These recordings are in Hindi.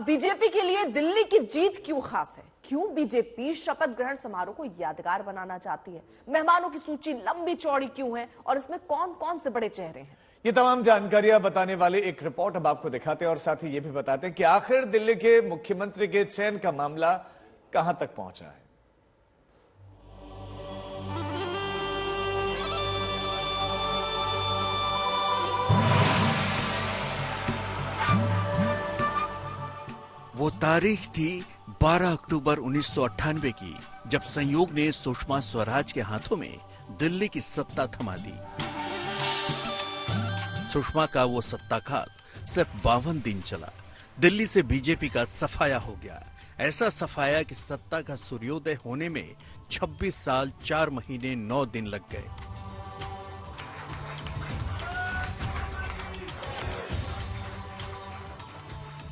बीजेपी के लिए दिल्ली की जीत क्यों खास है? क्यों बीजेपी शपथ ग्रहण समारोह को यादगार बनाना चाहती है? मेहमानों की सूची लंबी चौड़ी क्यों है और इसमें कौन कौन से बड़े चेहरे हैं? ये तमाम जानकारियां बताने वाले एक रिपोर्ट अब आपको दिखाते हैं और साथ ही ये भी बताते हैं कि आखिर दिल्ली के मुख्यमंत्री के चयन का मामला कहां तक पहुंचा है। वो तारीख थी 12 अक्टूबर 1998 की, जब संयोग ने सुषमा स्वराज के हाथों में दिल्ली की सत्ता थमा दी। सुषमा का वो सत्ता काल सिर्फ 52 दिन चला। दिल्ली से बीजेपी का सफाया हो गया। ऐसा सफाया कि सत्ता का सूर्योदय होने में 26 साल 4 महीने 9 दिन लग गए।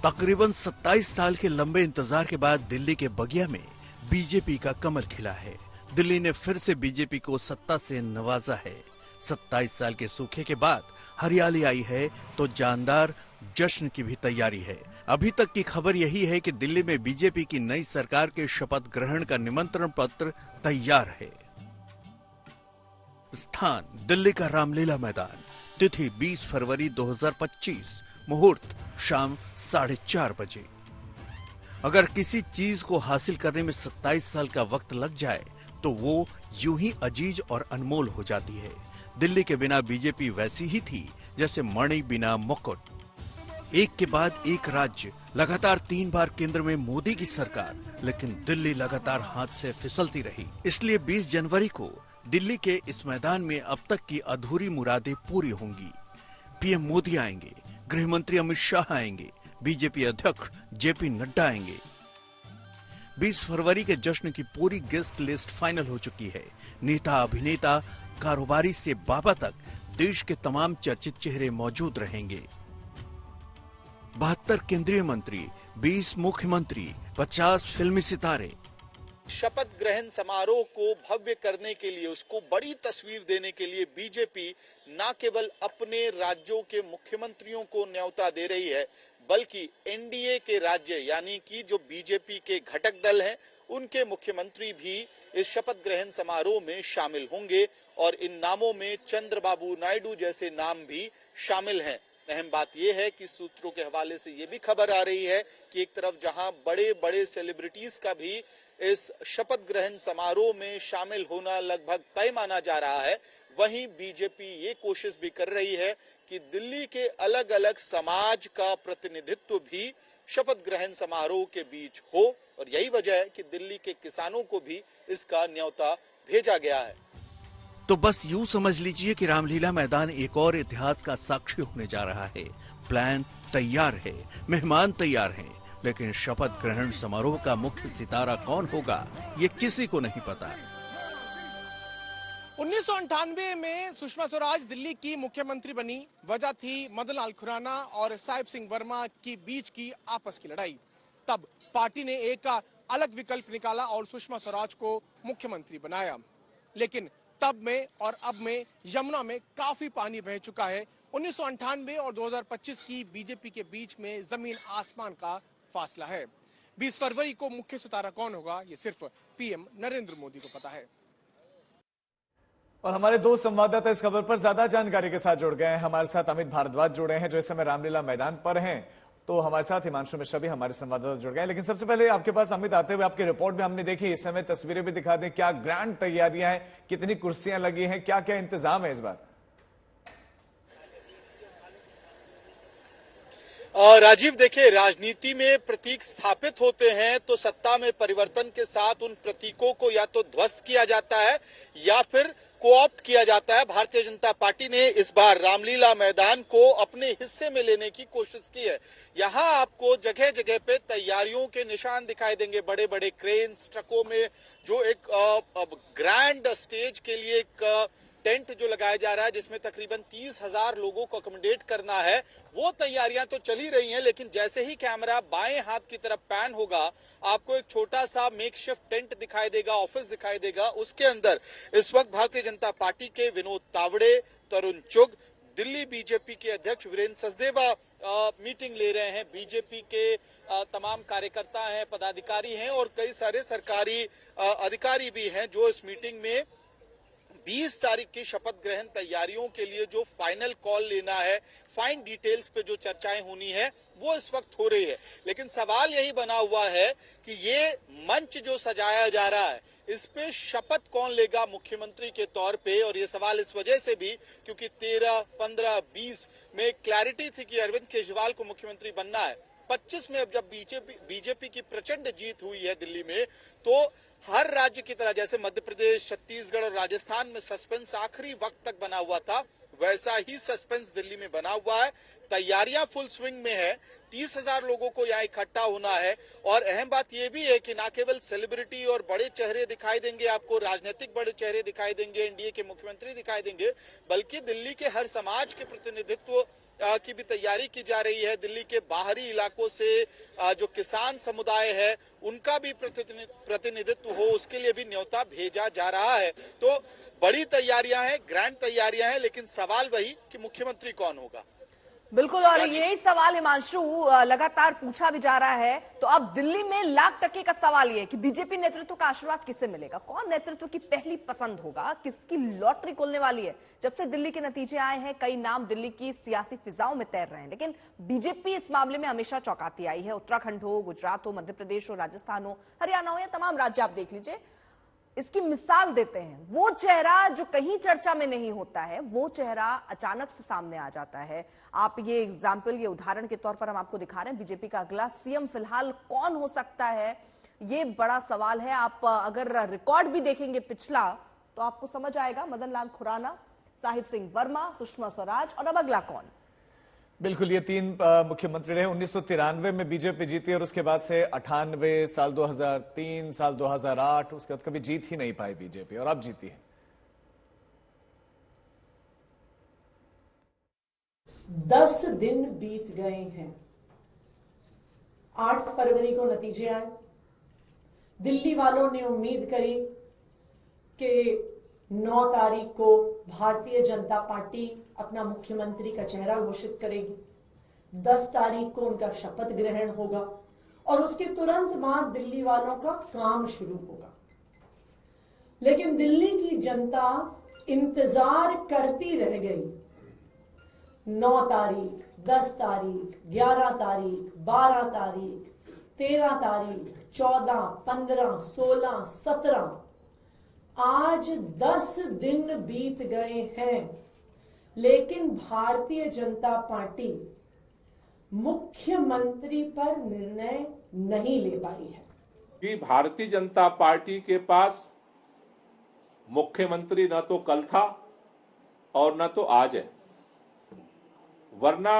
तकरीबन 27 साल के लंबे इंतजार के बाद दिल्ली के बगिया में बीजेपी का कमल खिला है। दिल्ली ने फिर से बीजेपी को सत्ता से नवाजा है। 27 साल के सूखे के बाद हरियाली आई है तो जानदार जश्न की भी तैयारी है। अभी तक की खबर यही है कि दिल्ली में बीजेपी की नई सरकार के शपथ ग्रहण का निमंत्रण पत्र तैयार है। स्थान दिल्ली का रामलीला मैदान। तिथि 20 फरवरी 2025। मुहूर्त शाम 4:30 बजे। अगर किसी चीज को हासिल करने में 27 साल का वक्त लग जाए तो वो यूं ही अजीज और अनमोल हो जाती है। दिल्ली के बिना बीजेपी वैसी ही थी जैसे मणि बिना मुकुट। एक के बाद एक राज्य, लगातार 3 बार केंद्र में मोदी की सरकार, लेकिन दिल्ली लगातार हाथ से फिसलती रही। इसलिए 20 जनवरी को दिल्ली के इस मैदान में अब तक की अधूरी मुरादें पूरी होंगी। पीएम मोदी आएंगे, गृह मंत्री अमित शाह आएंगे, बीजेपी अध्यक्ष जेपी नड्डा आएंगे। 20 फरवरी के जश्न की पूरी गेस्ट लिस्ट फाइनल हो चुकी है। नेता, अभिनेता, कारोबारी से बाबा तक देश के तमाम चर्चित चेहरे मौजूद रहेंगे। 72 केंद्रीय मंत्री, 20 मुख्यमंत्री, 50 फिल्मी सितारे। शपथ ग्रहण समारोह को भव्य करने के लिए, उसको बड़ी तस्वीर देने के लिए बीजेपी न केवल अपने राज्यों के मुख्यमंत्रियों को न्योता दे रही है, बल्कि एनडीए के राज्य यानी कि जो बीजेपी के घटक दल हैं, उनके मुख्यमंत्री भी इस शपथ ग्रहण समारोह में शामिल होंगे और इन नामों में चंद्रबाबू नायडू जैसे नाम भी शामिल हैं। अहम बात यह है कि सूत्रों के हवाले से ये भी खबर आ रही है कि एक तरफ जहां बड़े बड़े सेलिब्रिटीज का भी इस शपथ ग्रहण समारोह में शामिल होना लगभग तय माना जा रहा है, वहीं बीजेपी ये कोशिश भी कर रही है कि दिल्ली के अलग अलग समाज का प्रतिनिधित्व भी शपथ ग्रहण समारोह के बीच हो और यही वजह है कि दिल्ली के किसानों को भी इसका न्योता भेजा गया है। तो बस यूं समझ लीजिए कि रामलीला मैदान एक और इतिहास का साक्षी होने जा रहा है। प्लान तैयार है, मेहमान तैयार हैं, लेकिन शपथ ग्रहण समारोह का मुख्य सितारा कौन होगा ये किसी को नहीं पता। 1998 में सुषमा स्वराज दिल्ली की मुख्यमंत्री बनी। वजह थी मदन लाल खुराना और साहिब सिंह वर्मा की बीच की आपस की लड़ाई। तब पार्टी ने एक अलग विकल्प निकाला और सुषमा स्वराज को मुख्यमंत्री बनाया। लेकिन तब में और अब में यमुना में काफी पानी बह चुका है। 1998 और 2025 की बीजेपी के बीच में जमीन आसमान का फासला है। 20 फरवरी को मुख्य सितारा कौन होगा ये सिर्फ पीएम नरेंद्र मोदी को पता है। और हमारे 2 संवाददाता इस खबर पर ज्यादा जानकारी के साथ जुड़ गए हैं। हमारे साथ अमित भारद्वाज जुड़े हैं जो इस समय रामलीला मैदान पर हैं, तो हमारे साथ हिमांशु मिश्रा भी हमारे संवाददाता जुड़ गए हैं। लेकिन सबसे पहले आपके पास अमित आते हुए आपकी रिपोर्ट में हमने देखी, इस समय तस्वीरें भी दिखा दें। क्या ग्रैंड तैयारियां हैं, कितनी कुर्सियां लगी हैं, क्या क्या इंतजाम है इस बार? राजीव, देखिए, राजनीति में प्रतीक स्थापित होते हैं तो सत्ता में परिवर्तन के साथ उन प्रतीकों को या तो ध्वस्त किया जाता है या फिर कोऑप्ट किया जाता है। भारतीय जनता पार्टी ने इस बार रामलीला मैदान को अपने हिस्से में लेने की कोशिश की है। यहाँ आपको जगह जगह पे तैयारियों के निशान दिखाई देंगे। बड़े बड़े क्रेन्स, ट्रकों में जो एक ग्रैंड स्टेज के लिए एक टेंट जो लगाया जा रहा है जिसमें तकरीबन 30,000 लोगों को अकोमोडेट करना है, वो तैयारियां तो चल ही रही हैं। लेकिन जैसे ही कैमरा बाएं हाथ की तरफ पैन होगा, आपको एक छोटा सा मेकशिफ्ट टेंट दिखाई देगा, ऑफिस दिखाई देगा। उसके अंदर इस वक्त भारतीय जनता पार्टी के विनोद तावड़े, तरुण चुग, दिल्ली बीजेपी के अध्यक्ष वीरेंद्र सचदेवा मीटिंग ले रहे हैं। बीजेपी के तमाम कार्यकर्ता हैं, पदाधिकारी हैं और कई सारे सरकारी अधिकारी भी हैं जो इस मीटिंग में 20 तारीख की शपथ ग्रहण तैयारियों के लिए जो फाइनल कॉल लेना है, फाइन डिटेल्स पे जो चर्चाएं होनी है वो इस वक्त हो रही है। लेकिन सवाल यही बना हुआ है कि ये मंच जो सजाया जा रहा है इस पे शपथ कौन लेगा मुख्यमंत्री के तौर पे। और ये सवाल इस वजह से भी क्योंकि 13, 15, 20 में क्लैरिटी थी कि अरविंद केजरीवाल को मुख्यमंत्री बनना है। 25 में अब जब बीजेपी की प्रचंड जीत हुई है दिल्ली में, तो हर राज्य की तरह जैसे मध्य प्रदेश, छत्तीसगढ़ और राजस्थान में सस्पेंस आखिरी वक्त तक बना हुआ था, वैसा ही सस्पेंस दिल्ली में बना हुआ है। तैयारियां फुल स्विंग में है। 30,000 लोगों को यहाँ इकट्ठा होना है। और अहम बात यह भी है कि न केवल सेलिब्रिटी और बड़े चेहरे दिखाई देंगे, आपको राजनीतिक बड़े चेहरे दिखाई देंगे, एनडीए के मुख्यमंत्री दिखाई देंगे, बल्कि दिल्ली के हर समाज के प्रतिनिधित्व की भी तैयारी की जा रही है। दिल्ली के बाहरी इलाकों से जो किसान समुदाय है उनका भी प्रतिनिधित्व हो, उसके लिए भी न्योता भेजा जा रहा है। तो बड़ी तैयारियां हैं, ग्रैंड तैयारियां हैं, लेकिन सवाल वही कि मुख्यमंत्री कौन होगा। बिल्कुल, और यही सवाल हिमांशु लगातार पूछा भी जा रहा है। तो अब दिल्ली में $1,00,000 का सवाल ये है कि बीजेपी नेतृत्व का आशीर्वाद किसे मिलेगा, कौन नेतृत्व की पहली पसंद होगा, किसकी लॉटरी खुलने वाली है। जब से दिल्ली के नतीजे आए हैं कई नाम दिल्ली की सियासी फिजाओं में तैर रहे हैं, लेकिन बीजेपी इस मामले में हमेशा चौंकाती आई है। उत्तराखंड हो, गुजरात हो, मध्य प्रदेश हो, राजस्थान हो, हरियाणा हो, या तमाम राज्य आप देख लीजिए। इसकी मिसाल देते हैं, वो चेहरा जो कहीं चर्चा में नहीं होता है वो चेहरा अचानक से सामने आ जाता है। आप ये एग्जाम्पल, ये उदाहरण के तौर पर हम आपको दिखा रहे हैं। बीजेपी का अगला सीएम फिलहाल कौन हो सकता है, ये बड़ा सवाल है। आप अगर रिकॉर्ड भी देखेंगे पिछला तो आपको समझ आएगा। मदन लाल खुराना, साहिब सिंह वर्मा, सुषमा स्वराज, और अब अगला कौन। बिल्कुल, ये 3 मुख्यमंत्री रहे। 1993 में बीजेपी जीती और उसके बाद से 98, साल 2003, साल 2008, उसके बाद कभी जीत ही नहीं पाई बीजेपी, और अब जीती है। 10 दिन बीत गए हैं। 8 फरवरी को नतीजे आए। दिल्ली वालों ने उम्मीद करी कि 9 तारीख को भारतीय जनता पार्टी अपना मुख्यमंत्री का चेहरा घोषित करेगी। 10 तारीख को उनका शपथ ग्रहण होगा और उसके तुरंत बाद दिल्ली वालों का काम शुरू होगा। लेकिन दिल्ली की जनता इंतजार करती रह गई। 9 तारीख, 10 तारीख, 11 तारीख, 12 तारीख, 13 तारीख, 14, 15, 16, 17, आज 10 दिन बीत गए हैं, लेकिन भारतीय जनता पार्टी मुख्यमंत्री पर निर्णय नहीं ले पाई है। कि भारतीय जनता पार्टी के पास मुख्यमंत्री न तो कल था और न तो आज है, वरना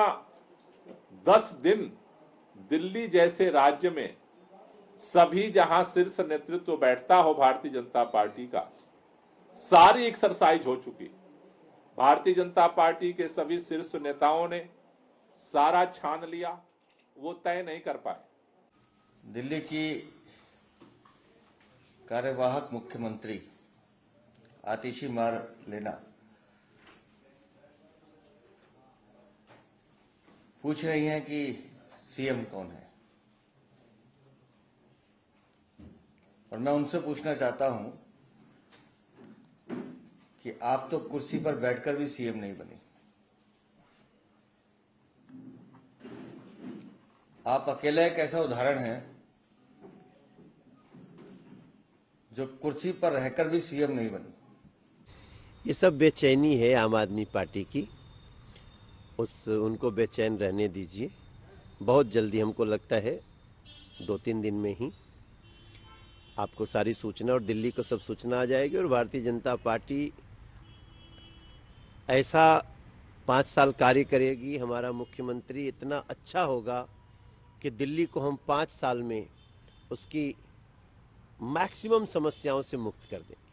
10 दिन दिल्ली जैसे राज्य में सभी जहां शीर्ष नेतृत्व बैठता हो भारतीय जनता पार्टी का, सारी एक्सरसाइज हो चुकी। भारतीय जनता पार्टी के सभी शीर्ष नेताओं ने सारा छान लिया, वो तय नहीं कर पाए। दिल्ली की कार्यवाहक मुख्यमंत्री आतिशी मार लेना, पूछ रही हैं कि सीएम कौन है, और मैं उनसे पूछना चाहता हूं कि आप तो कुर्सी पर बैठकर भी सीएम नहीं बनी। आप अकेला एक ऐसा उदाहरण है जो कुर्सी पर रहकर भी सीएम नहीं बनी। ये सब बेचैनी है आम आदमी पार्टी की, उनको बेचैन रहने दीजिए। बहुत जल्दी, हमको लगता है 2-3 दिन में ही आपको सारी सूचना और दिल्ली को सब सूचना आ जाएगी और भारतीय जनता पार्टी ऐसा 5 साल कार्य करेगी। हमारा मुख्यमंत्री इतना अच्छा होगा कि दिल्ली को हम 5 साल में उसकी मैक्सिमम समस्याओं से मुक्त कर देंगे।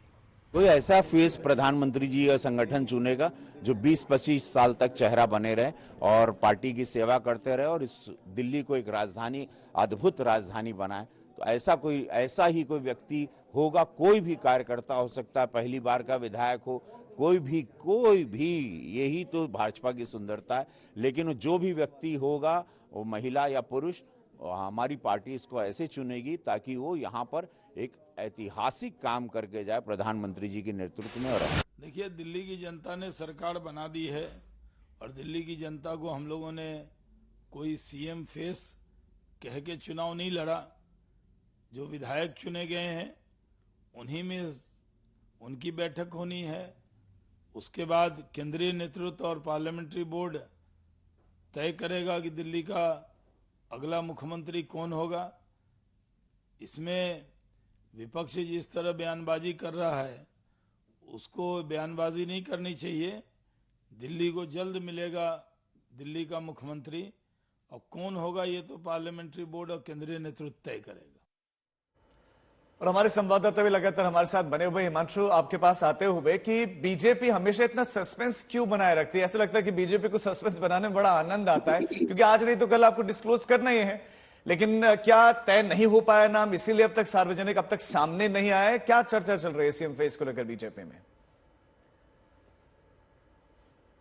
कोई ऐसा फेस प्रधानमंत्री जी या संगठन चुनेगा जो 20-25 साल तक चेहरा बने रहे और पार्टी की सेवा करते रहे और इस दिल्ली को एक राजधानी, अद्भुत राजधानी बनाए। तो ऐसा ही कोई व्यक्ति होगा। कोई भी कार्यकर्ता हो सकता है, पहली बार का विधायक हो, कोई भी, यही तो भाजपा की सुंदरता है। लेकिन जो भी व्यक्ति होगा, वो महिला या पुरुष, हमारी पार्टी इसको ऐसे चुनेगी ताकि वो यहाँ पर एक ऐतिहासिक काम करके जाए प्रधानमंत्री जी के नेतृत्व में। और देखिए, दिल्ली की जनता ने सरकार बना दी है और दिल्ली की जनता को हम लोगों ने कोई सीएम फेस कह के चुनाव नहीं लड़ा। जो विधायक चुने गए हैं उन्हीं में उनकी बैठक होनी है। उसके बाद केंद्रीय नेतृत्व और पार्लियामेंट्री बोर्ड तय करेगा कि दिल्ली का अगला मुख्यमंत्री कौन होगा। इसमें विपक्ष जिस तरह बयानबाजी कर रहा है, उसको बयानबाजी नहीं करनी चाहिए। दिल्ली को जल्द मिलेगा दिल्ली का मुख्यमंत्री, और कौन होगा ये तो पार्लियामेंट्री बोर्ड और केंद्रीय नेतृत्व तय करेगा। और हमारे संवाददाता भी लगातार हमारे साथ बने हुए। हिमांशु, आपके पास आते हुए कि बीजेपी हमेशा इतना सस्पेंस क्यों बनाए रखती है? ऐसा लगता है कि बीजेपी को सस्पेंस बनाने में बड़ा आनंद आता है, क्योंकि आज नहीं तो कल आपको डिस्क्लोज करना ही है। लेकिन क्या तय नहीं हो पाया नाम, इसीलिए अब तक सार्वजनिक अब तक सामने नहीं आया है? क्या चर्चा चल रही है सीएम फेस को लेकर बीजेपी में?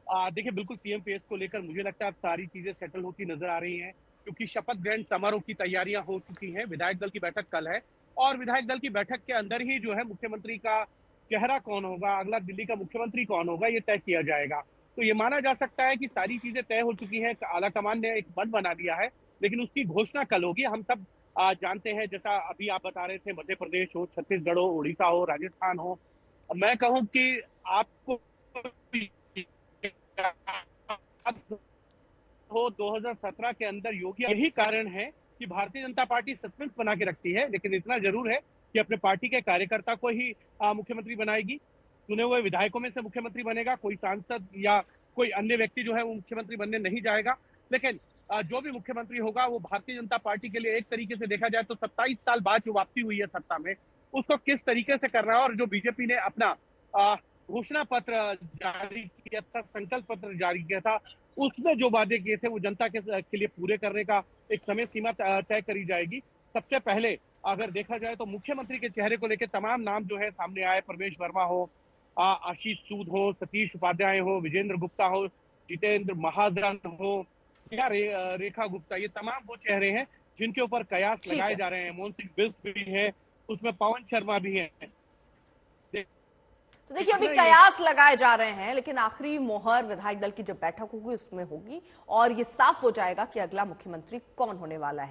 देखिए, बिल्कुल सीएम फेस को लेकर मुझे लगता है अब सारी चीजें सेटल होती नजर आ रही हैं, क्योंकि शपथ ग्रहण समारोह की तैयारियां हो चुकी हैं। विधायक दल की बैठक कल है और विधायक दल की बैठक के अंदर ही जो है मुख्यमंत्री का चेहरा कौन होगा, अगला दिल्ली का मुख्यमंत्री कौन होगा, ये तय किया जाएगा। तो ये माना जा सकता है कि सारी चीजें तय हो चुकी हैं। आलाकमान ने एक मन बना दिया है, लेकिन उसकी घोषणा कल होगी। हम सब जानते हैं, जैसा अभी आप बता रहे थे, मध्य प्रदेश हो, छत्तीसगढ़ हो, उड़ीसा हो, राजस्थान हो, मैं कहूं कि आपको हो 2017 के अंदर योगी, यही कारण है कि भारतीय जनता पार्टी सस्पेंस बना के रखती है। लेकिन इतना जरूर है कि अपने पार्टी के कार्यकर्ता को ही मुख्यमंत्री बनाएगी, चुने हुए विधायकों में से मुख्यमंत्री बनेगा। कोई सांसद या कोई अन्य व्यक्ति जो है वो मुख्यमंत्री बनने नहीं जाएगा। लेकिन जो भी मुख्यमंत्री होगा वो भारतीय जनता पार्टी के लिए एक तरीके से देखा जाए तो 27 साल बाद जो वापसी हुई है सत्ता में, उसको किस तरीके से करना है। और जो बीजेपी ने अपना घोषणा पत्र जारी किया था, संकल्प पत्र जारी किया था, उसमें जो वादे किए थे वो जनता के लिए पूरे करने का एक समय सीमा तय करी जाएगी। सबसे पहले अगर देखा जाए तो मुख्यमंत्री के चेहरे को लेकर तमाम नाम जो है सामने आए। प्रवेश वर्मा हो, आशीष सूद हो, सतीश उपाध्याय हो, विजेंद्र गुप्ता हो, जितेंद्र महाजन हो या रेखा गुप्ता, ये तमाम वो चेहरे हैं जिनके ऊपर कयास लगाए जा रहे हैं। मोहन सिंह बिष्ट भी है, उसमें पवन शर्मा भी है। तो देखिए, अभी कयास लगाए जा रहे हैं, लेकिन आखिरी मोहर विधायक दल की जब बैठक होगी उसमें होगी और ये साफ हो जाएगा कि अगला मुख्यमंत्री कौन होने वाला है।